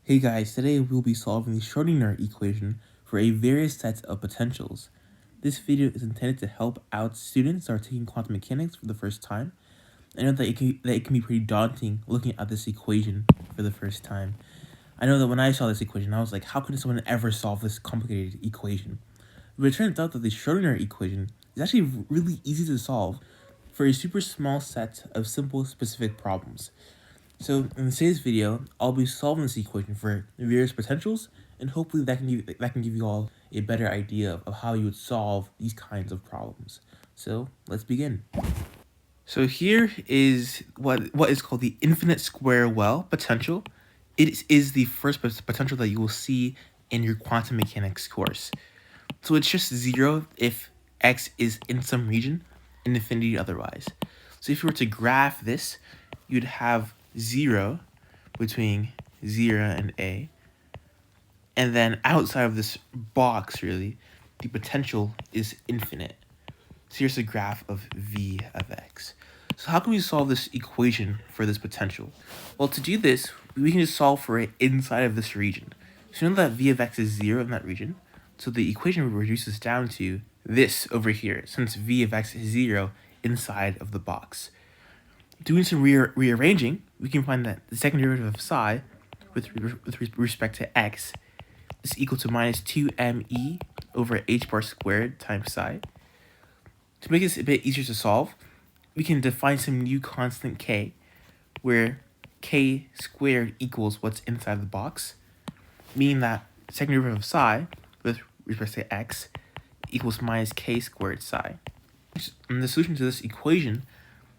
Hey guys, today we'll be solving the Schrodinger equation for a various sets of potentials. This video is intended to help out students that are taking quantum mechanics for the first time. I know that it can be pretty daunting looking at this equation for the first time. I know that when I saw this equation, I was like, how could someone ever solve this complicated equation? But it turns out that the Schrodinger equation is actually really easy to solve for a super small set of simple specific problems. So in today's video, I'll be solving this equation for various potentials, and hopefully that can give you all a better idea of how you would solve these kinds of problems. So let's begin. So here is what is called the infinite square well potential. It is the first potential that you will see in your quantum mechanics course. So it's just 0 if x is in some region and infinity otherwise. So if you were to graph this, you'd have 0 between 0 and a. And then outside of this box, really, the potential is infinite. So here's a graph of v of x. So how can we solve this equation for this potential? Well, to do this, we can just solve for it inside of this region. So you know that v of x is 0 in that region. So the equation reduces down to this over here, since v of x is 0 inside of the box. Doing some rearranging, we can find that the second derivative of psi with respect to x is equal to minus 2me over h bar squared times psi. To make this a bit easier to solve, we can define some new constant k, where k squared equals what's inside the box, meaning that the second derivative of psi with respect to x equals minus k squared psi. And the solution to this equation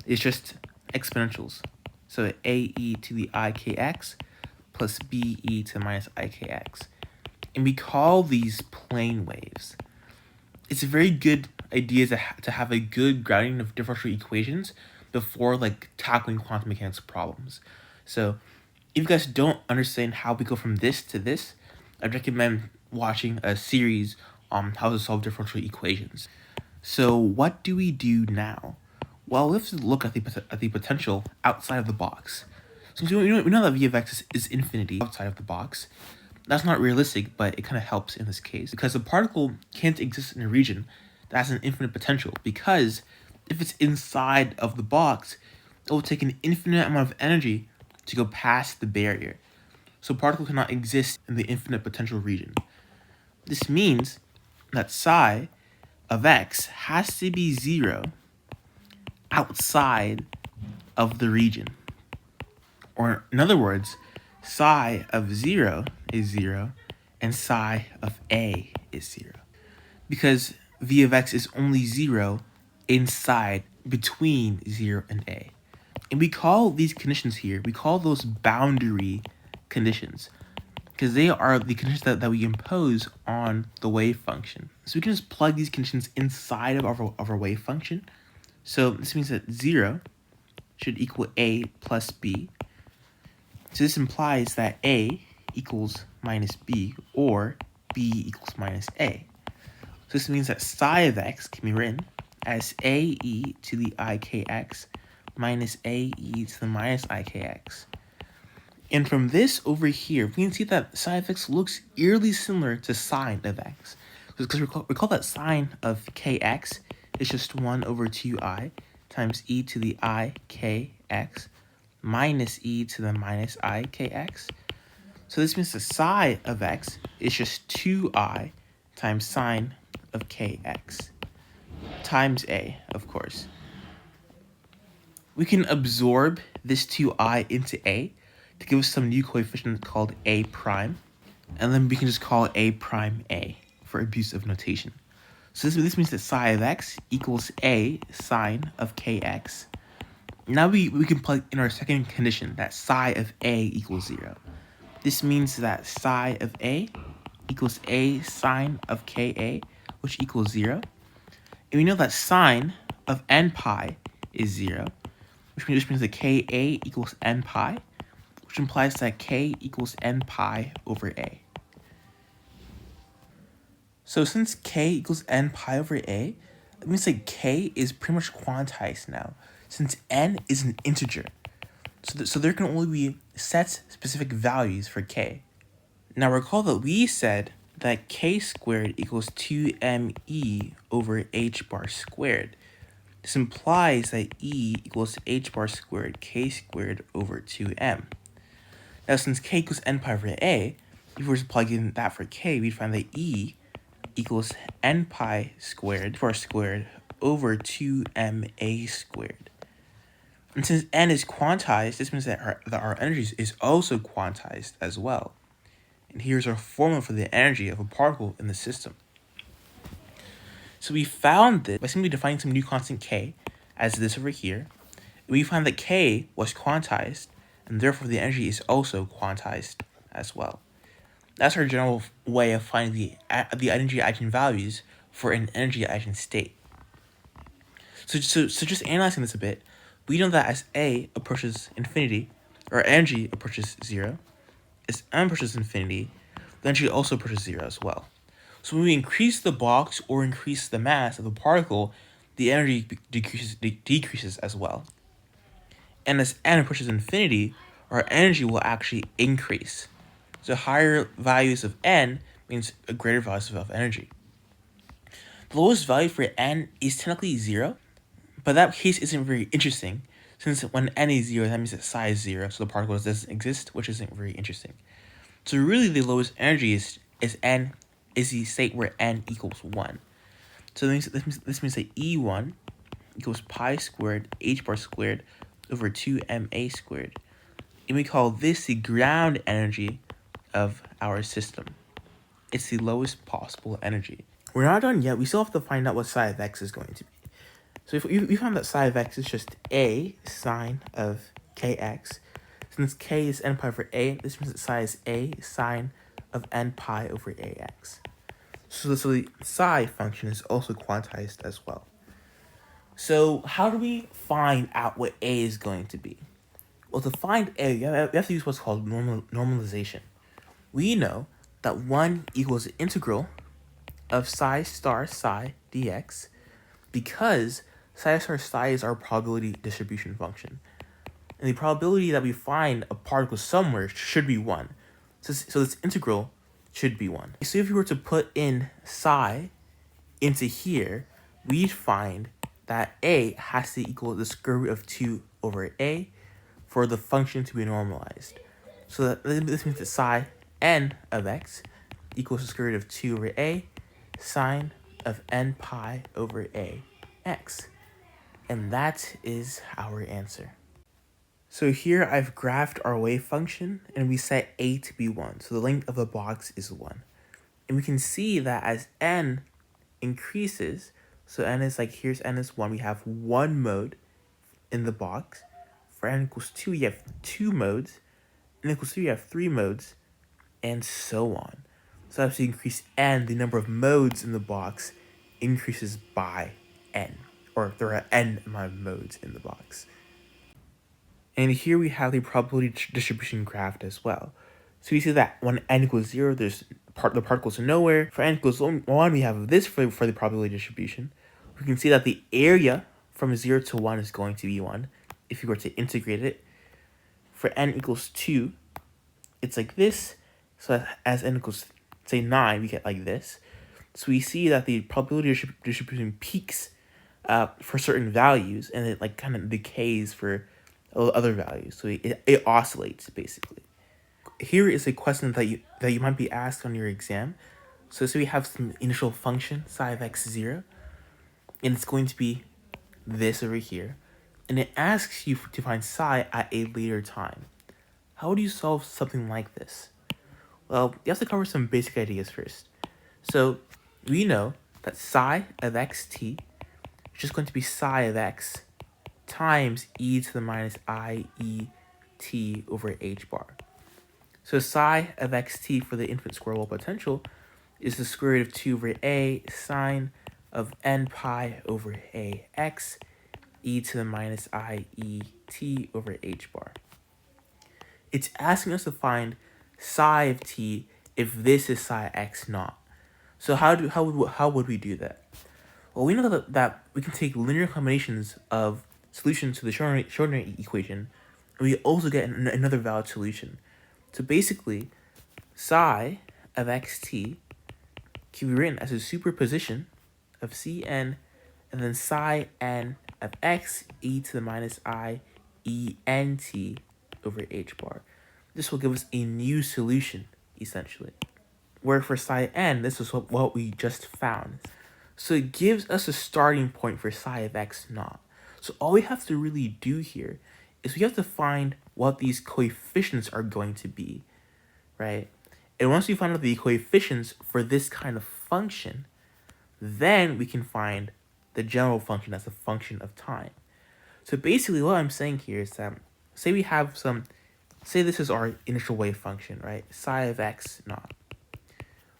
is just exponentials. So ae to the ikx plus be to minus ikx. And we call these plane waves. It's a very good idea to have a good grounding of differential equations before tackling quantum mechanics problems. So if you guys don't understand how we go from this to this, I'd recommend watching a series on how to solve differential equations. So what do we do now? Well, let's look at the potential outside of the box. Since we know that v of x is infinity outside of the box, that's not realistic, but it kind of helps in this case, because the particle can't exist in a region that has an infinite potential, because if it's inside of the box, it will take an infinite amount of energy to go past the barrier. So a particle cannot exist in the infinite potential region. This means that psi of x has to be 0 outside of the region. Or in other words, psi of 0 is 0 and psi of a is 0. Because v of x is only 0 inside between 0 and a. And we call these conditions here, we call those boundary conditions, because they are the conditions that we impose on the wave function. So we can just plug these conditions inside of our wave function. So this means that 0 should equal a plus b. So this implies that a equals minus b, or b equals minus a. So this means that psi of x can be written as ae to the ikx minus ae to the minus ikx. And from this over here, we can see that psi of x looks eerily similar to sine of x. Because recall that sine of kx is just 1 over 2i times e to the ikx minus e to the minus ikx. So this means the psi of x is just 2i times sine of kx times a, of course. We can absorb this 2i into a to give us some new coefficient called a prime, and then we can just call a prime a for abuse of notation. So this means that psi of x equals a sine of kx. Now we can plug in our second condition, that psi of a equals 0. This means that psi of a equals a sine of ka, which equals 0. And we know that sine of n pi is 0, which just means that ka equals n pi, which implies that k equals n pi over a. So since k equals n pi over a, that means that k is pretty much quantized now, since n is an integer. So there can only be set specific values for k. Now recall that we said that k squared equals 2me over h bar squared. This implies that e equals h bar squared k squared over 2m. Now since k equals n pi over a, if we were to plug in that for k, we'd find that e equals n pi squared bar squared over 2ma squared. And since n is quantized, this means that our energy is also quantized as well. And here's our formula for the energy of a particle in the system. So we found this by simply defining some new constant k as this over here. We found that k was quantized, and therefore the energy is also quantized as well. That's our general way of finding the energy eigenvalues for an energy eigenstate. So just analyzing this a bit, we know that as a approaches infinity, or energy approaches 0, as m approaches infinity, the energy also approaches 0 as well. So when we increase the box or increase the mass of the particle, the energy decreases as well. And as n approaches infinity, our energy will actually increase. So higher values of n means a greater values of energy. The lowest value for n is technically 0, but that case isn't very interesting, since when n is 0, that means that psi is 0, so the particle doesn't exist, which isn't very interesting. So really the lowest energy is the state where n equals 1. So this means that E1 equals pi squared h bar squared over 2ma squared. And we call this the ground energy of our system. It's the lowest possible energy. We're not done yet. We still have to find out what psi of x is going to be. So if we found that psi of x is just a sine of kx, since k is n pi over a, this means that psi is a sine of n pi over ax. So the psi function is also quantized as well. So how do we find out what a is going to be? Well, to find a, we have to use what's called normalization. We know that 1 equals the integral of psi star psi dx because psi star psi is our probability distribution function. And the probability that we find a particle somewhere should be 1. So this integral should be 1. So if we were to put in psi into here, we'd find that a has to equal the square root of 2 over a for the function to be normalized. So this means that psi n of x equals the square root of 2 over a sine of n pi over a x. And that is our answer. So here I've graphed our wave function, and we set a to be 1. So the length of the box is 1. And we can see that as n increases, so n is like, here's n is 1, we have 1 mode in the box. For n equals 2, you have 2 modes. N equals 3, you have 3 modes, and so on. So as you increase n, the number of modes in the box increases by n, or there are n amount of modes in the box. And here we have the probability distribution graphed as well. So you see that when n equals 0, the particles are nowhere. For n equals 1, we have this for the probability distribution. We can see that the area from 0 to 1 is going to be 1 if you were to integrate it. For n equals 2, it's like this. So as n equals, say, 9, we get like this. So we see that the probability distribution peaks for certain values, and it like kind of decays for other values. So it oscillates basically. Here is a question that you might be asked on your exam. So we have some initial function psi of x 0, and it's going to be this over here, and it asks you to find psi at a later time. How would you solve something like this? Well, you have to cover some basic ideas first. So we know that psi of xt is just going to be psi of x times e to the minus I e t over h bar. So psi of xt for the infinite square wave potential is the square root of 2 over a sine of n pi over a x e to the minus I e t over h bar. It's asking us to find psi of t if this is psi x naught. So how would we do that? Well, we know that we can take linear combinations of solutions to the Schrodinger equation, and we also get another valid solution. So basically, psi of xt can be written as a superposition of Cn and then psi n of x e to the minus I e n t over h bar. This will give us a new solution, essentially. Where for psi n, this is what we just found. So it gives us a starting point for psi of x naught. So all we have to really do here is we have to find what these coefficients are going to be, right? And once we find out the coefficients for this kind of function, then we can find the general function as a function of time. So basically what I'm saying here is that, say we have say this is our initial wave function, right? Psi of x naught.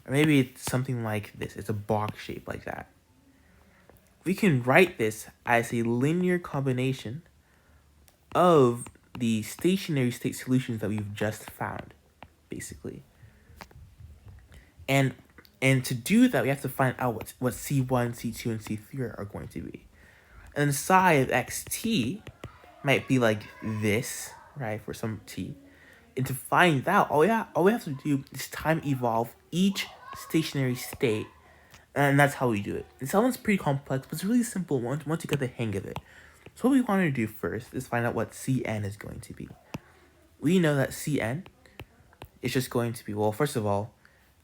Or maybe it's something like this. It's a box shape like that. We can write this as a linear combination of the stationary state solutions that we've just found, basically. And to do that, we have to find out what C1, C2, and C3 are going to be. And psi of xt might be like this, right, for some t. And to find out, all we have to do is time evolve each stationary state, and that's how we do it. It sounds pretty complex, but it's really simple once you get the hang of it. So what we want to do first is find out what Cn is going to be. We know that Cn is just going to be, well, first of all,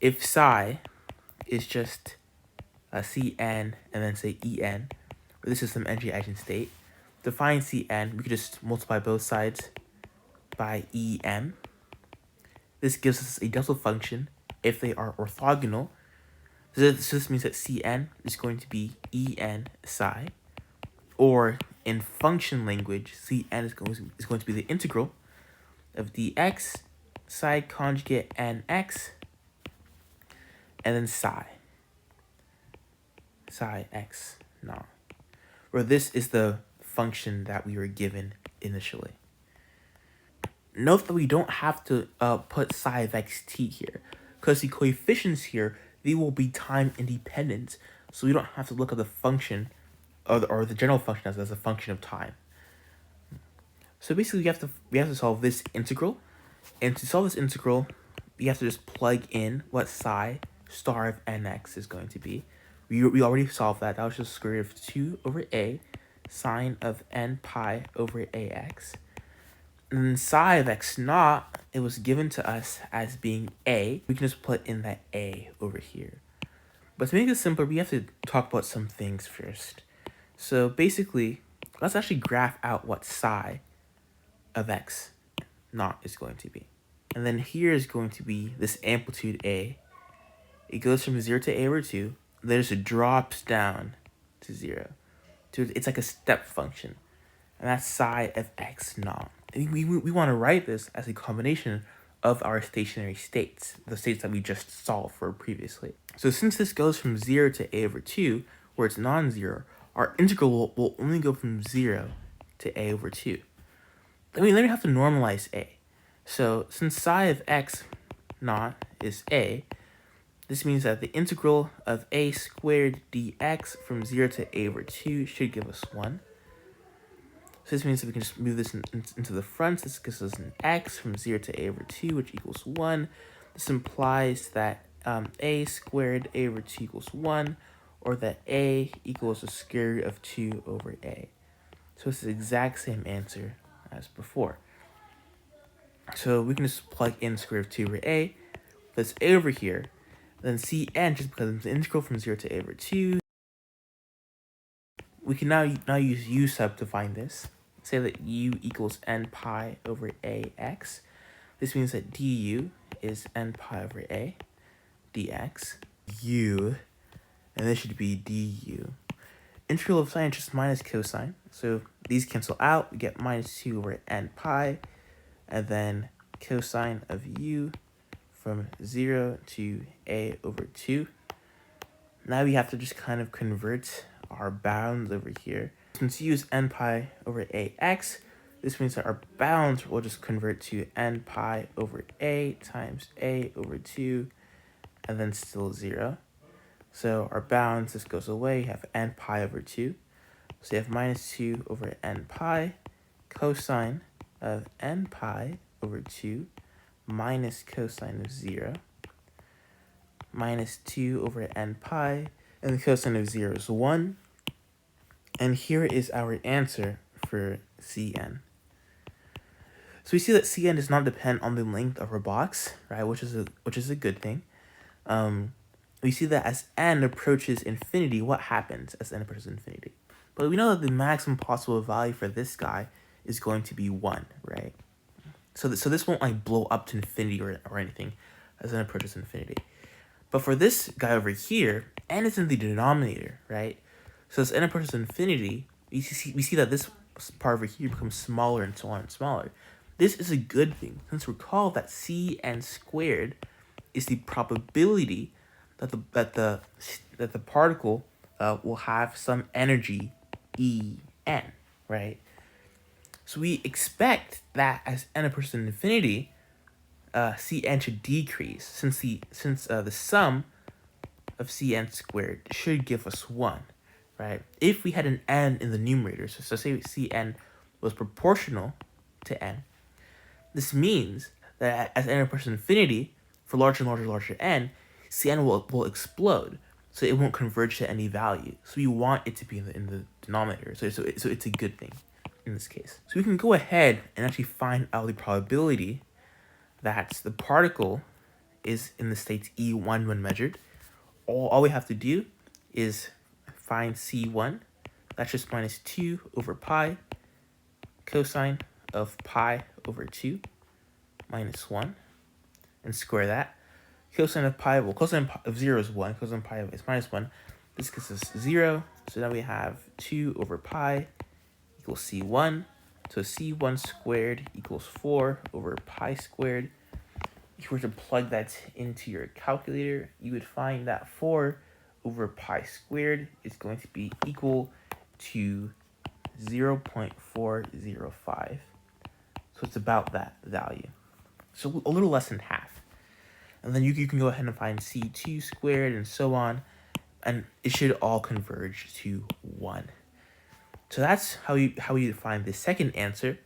if psi is just Cn and then say En, or this is some energy eigenstate, to find Cn, we could just multiply both sides by Em. This gives us a delta function if they are orthogonal. So this means that Cn is going to be En psi, or in function language, Cn is going to be the integral of dx psi conjugate nx and then psi x naught, where this is the function that we were given initially. Note that we don't have to put psi of xt here, because the coefficients here, they will be time independent, so we don't have to look at the function or the general function as a function of time. So basically, we have to solve this integral, and to solve this integral, we have to just plug in what psi star of nx is going to be. We already solved that. That was just square root of 2 over a sine of n pi over ax. And then psi of x naught, it was given to us as being a. We can just put in that a over here. But to make it simpler, we have to talk about some things first. So basically, let's actually graph out what psi of x naught is going to be. And then here is going to be this amplitude a. It goes from 0 to a over 2, then it just drops down to 0. It's like a step function. And that's psi of x naught. And we want to write this as a combination of our stationary states, the states that we just solved for previously. So since this goes from 0 to a over 2, where it's non-zero, our integral will only go from 0 to a over 2. Then we have to normalize a. So since psi of x naught is a, this means that the integral of a squared dx from 0 to a over 2 should give us 1. So this means that we can just move this into the front. This gives us an x from 0 to a over 2, which equals 1. This implies that a squared a over 2 equals 1, or that a equals the square root of 2 over a. So it's the exact same answer as before. So we can just plug in square root of 2 over a. That's a over here. Then Cn, just because it's the integral from 0 to a over 2. We can now use u sub to find this. Say that u equals n pi over ax. This means that du is n pi over a dx. U, and this should be du. Integral of sine is just minus cosine. So these cancel out. We get minus 2 over n pi. And then cosine of u from 0 to a over 2. Now we have to just kind of convert our bounds over here. Since u is n pi over ax, this means that our bounds will just convert to n pi over a times a over 2, and then still 0. So our bounds, this goes away. You have n pi over 2. So you have minus 2 over n pi cosine of n pi over 2 minus cosine of 0 minus 2 over n pi, and the cosine of 0 is 1. And here is our answer for Cn. So we see that Cn does not depend on the length of our box, right? Which is a good thing. We see that as n approaches infinity, what happens as n approaches infinity? But we know that the maximum possible value for this guy is going to be 1, right? So this won't like blow up to infinity or anything as n approaches infinity. But for this guy over here, n is in the denominator, right? So as n approaches infinity, we see that this part over here becomes smaller and smaller and smaller. This is a good thing, since recall that Cn squared is the probability that the particle will have some energy En, right? So we expect that as n approaches infinity, Cn should decrease, since the sum of Cn squared should give us 1, right? If we had an n in the numerator, so say Cn was proportional to n, this means that as n approaches infinity, for larger and larger n, Cn will explode, so it won't converge to any value. So we want it to be in the denominator, so it's a good thing in this case. So we can go ahead and actually find out the probability that the particle is in the state E1 when measured. All we have to do is find C1. That's just minus 2 over pi cosine of pi over 2 minus 1, and square that. Cosine of pi, well, cosine of 0 is 1, cosine of pi is minus 1. This gives us 0, so now we have 2 over pi equals C1. So C1 squared equals 4 over pi squared. If you were to plug that into your calculator, you would find that 4 over pi squared is going to be equal to 0.405. So it's about that value. So a little less than half. And then you can go ahead and find C2 squared and so on, and it should all converge to 1. So that's how you define the second answer,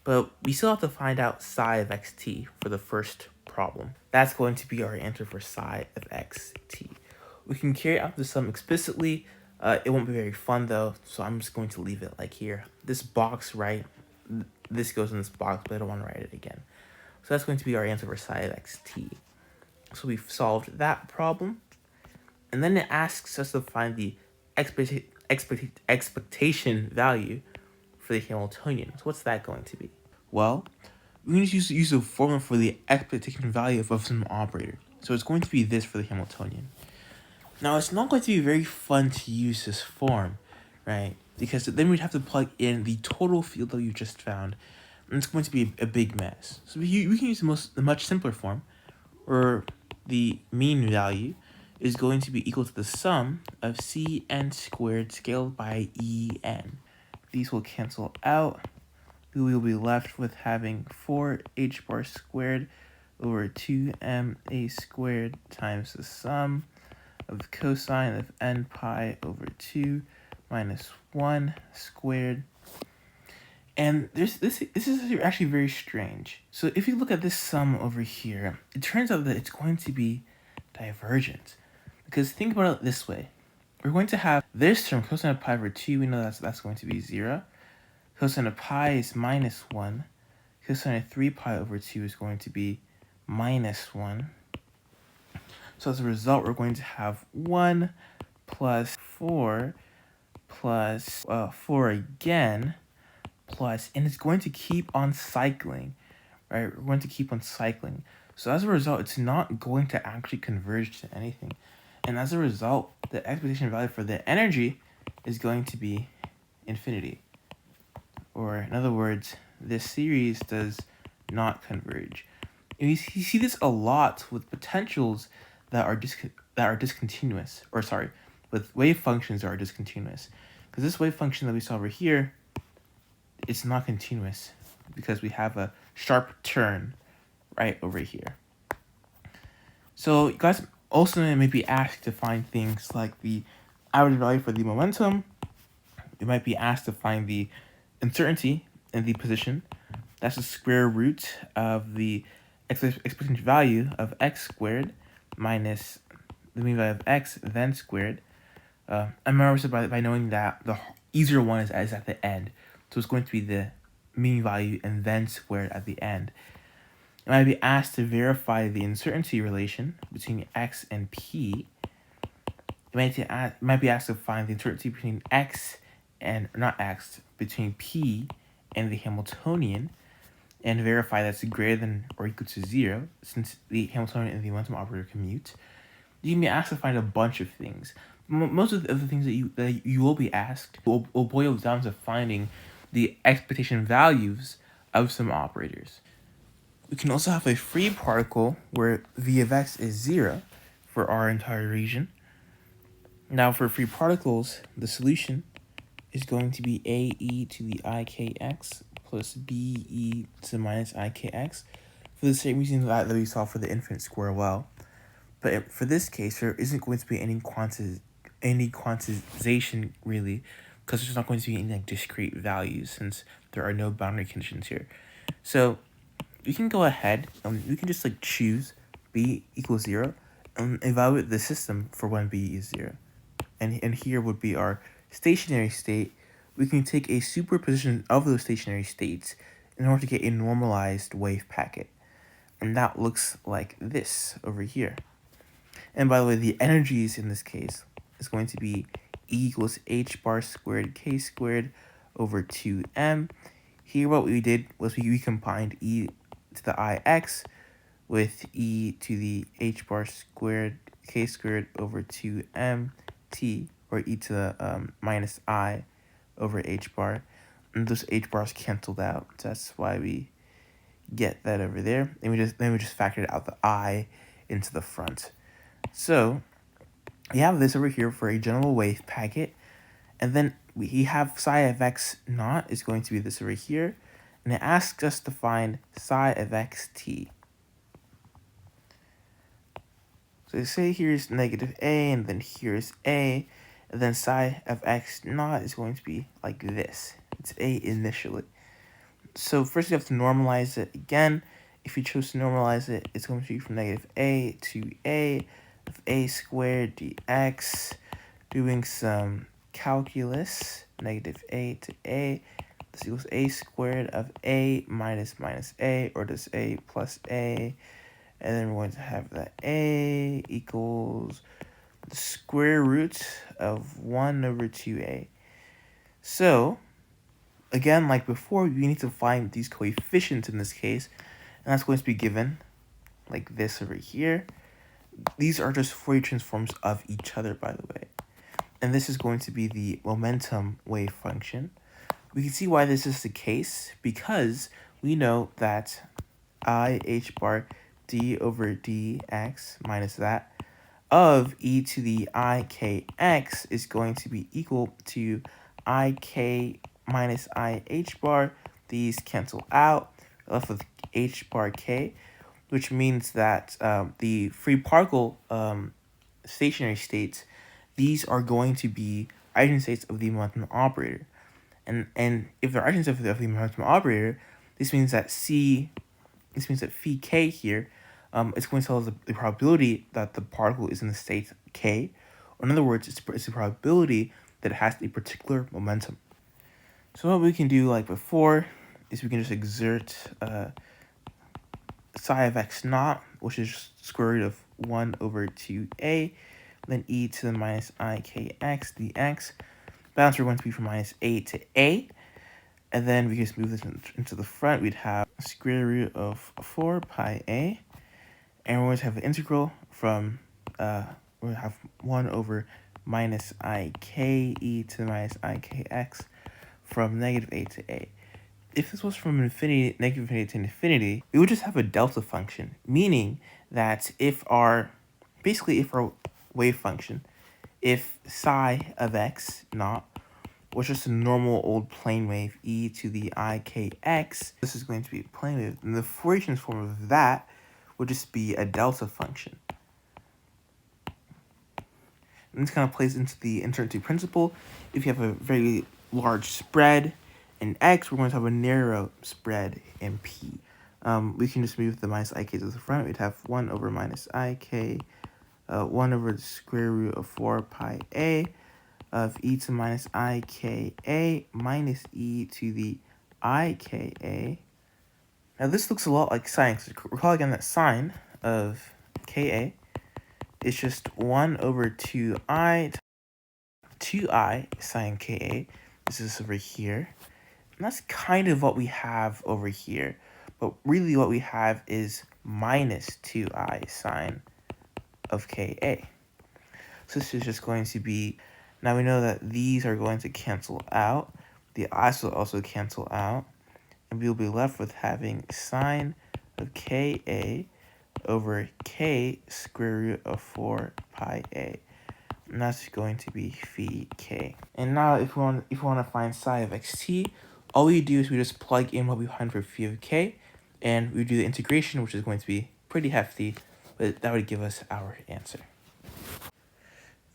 but we still have to find out psi of xt for the first problem. That's going to be our answer for psi of xt. We can carry out the sum explicitly. It won't be very fun though, so I'm just going to leave it like here. This box, right? This goes in this box, but I don't want to write it again. So that's going to be our answer for psi of xt. So we've solved that problem. And then it asks us to find the expectation value for the Hamiltonian. So what's that going to be? Well, we need to use a formula for the expectation value of some operator. So it's going to be this for the Hamiltonian. Now, it's not going to be very fun to use this form, right? Because then we'd have to plug in the total field that you just found, and it's going to be a big mess. So we can use the much simpler form, where the mean value is going to be equal to the sum of Cn squared scaled by En. These will cancel out. We will be left with having 4h bar squared over 2ma squared times the sum of cosine of n pi over 2 minus 1 squared. And this is actually very strange. So if you look at this sum over here, it turns out that it's going to be divergent. Because think about it this way. We're going to have this term, cosine of pi over 2, we know that's going to be 0. Cosine of pi is minus 1. Cosine of 3 pi over 2 is going to be minus 1. So as a result, we're going to have 1 plus 4 plus 4 again, plus, and it's going to keep on cycling, right? We're going to keep on cycling. So as a result, it's not going to actually converge to anything. And as a result, the expectation value for the energy is going to be infinity. Or in other words, this series does not converge. And you see this a lot with potentials that are discontinuous, or sorry, with wave functions that are discontinuous. Because this wave function that we saw over here, it's not continuous because we have a sharp turn right over here. So you guys also may be asked to find things like the average value for the momentum. You might be asked to find the uncertainty in the position. That's the square root of the exponential value of x squared minus the mean value of x then squared. I remember by knowing that the easier one is at the end. So it's going to be the mean value and then squared at the end. And I'd be asked to verify the uncertainty relation between x and p. It might be asked to find the uncertainty between x and, not x, between p and the Hamiltonian, and verify that's greater than or equal to 0, since the Hamiltonian and the momentum operator commute. You can be asked to find a bunch of things. Most of the things that you will be asked will boil down to finding the expectation values of some operators. We can also have a free particle where v of x is 0 for our entire region. Now for free particles, the solution is going to be ae to the ikx plus be to the minus ikx for the same reason that we saw for the infinite square well. But for this case, there isn't going to be any quantization really, because there's not going to be any discrete values since there are no boundary conditions here. So we can go ahead and we can just choose b equals 0 and evaluate the system for when b is 0. And here would be our stationary state. We can take a superposition of those stationary states in order to get a normalized wave packet. And that looks like this over here. And by the way, the energies in this case is going to be E equals h bar squared k squared over 2m. Here what we did was we combined e to the ix with e to the h bar squared k squared over 2m t, or e to the minus I over h bar. And those h bars canceled out. So that's why we get that over there. And we just factored out the I into the front. So we have this over here for a general wave packet, and then we have psi of x naught is going to be this over here, and it asks us to find psi of xt. So say here's negative a, and then here's a, and then psi of x naught is going to be like this. It's a initially. So first you have to normalize it again. If you choose to normalize it, it's going to be from negative a to a of a squared dx, doing some calculus, negative a to a, this equals a squared of a minus a, or does a plus a, and then we're going to have that a equals the square root of 1 over 2a. So, again, like before, we need to find these coefficients in this case, and that's going to be given like this over here. These are just Fourier transforms of each other, by the way. And this is going to be the momentum wave function. We can see why this is the case, because we know that I h bar d over dx minus that of e to the ikx is going to be equal to ik minus ih bar. These cancel out, left with h bar k, which means that the free particle stationary states, these are going to be eigenstates of the momentum operator. And if they're eigenstates of the momentum operator, this means that phi k here, it's going to tell us the probability that the particle is in the state k. Or in other words, it's the probability that it has a particular momentum. So what we can do like before is we can just exert psi of x naught, which is square root of 1 over 2a, then e to the minus ikx dx. Balance we're going to be from minus a to a. And then we can just move this into the front. We'd have square root of 4 pi a. And we're going to have the integral from, we're going to have 1 over minus ik e to the minus ikx from negative a to a. If this was from infinity, negative infinity to infinity, we would just have a delta function, meaning that if our wave function, if psi of x naught was just a normal old plane wave e to the ikx, this is going to be a plane wave, and the Fourier transform of that would just be a delta function. And this kind of plays into the uncertainty principle. If you have a very large spread in x, we're going to have a narrow spread in p. we can just move the minus ik to the front. We'd have 1 over minus ik, 1 over the square root of 4 pi a of e to minus ika minus e to the ika. Now this looks a lot like sine. So recall again that sine of ka is just 1 over 2i sine ka. This is over here. And that's kind of what we have over here. But really what we have is minus 2i sine of ka. So this is just going to be, now we know that these are going to cancel out. The i's will also cancel out. And we'll be left with having sine of ka over k square root of 4 pi a. And that's going to be phi k. And now if we want to find psi of xt, all we do is we just plug in what we find for phi of k, and we do the integration, which is going to be pretty hefty, but that would give us our answer.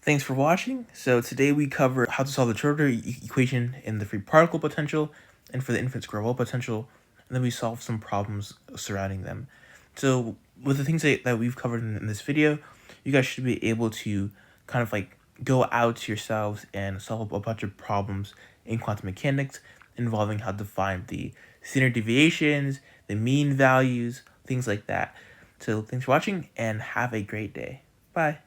Thanks for watching. So today we cover how to solve the Schrodinger equation in the free particle potential and for the infinite square wave potential, and then we solve some problems surrounding them. So with the things that we've covered in this video, you guys should be able to kind of like go out yourselves and solve a bunch of problems in quantum mechanics involving how to find the standard deviations, the mean values, things like that. So thanks for watching and have a great day. Bye.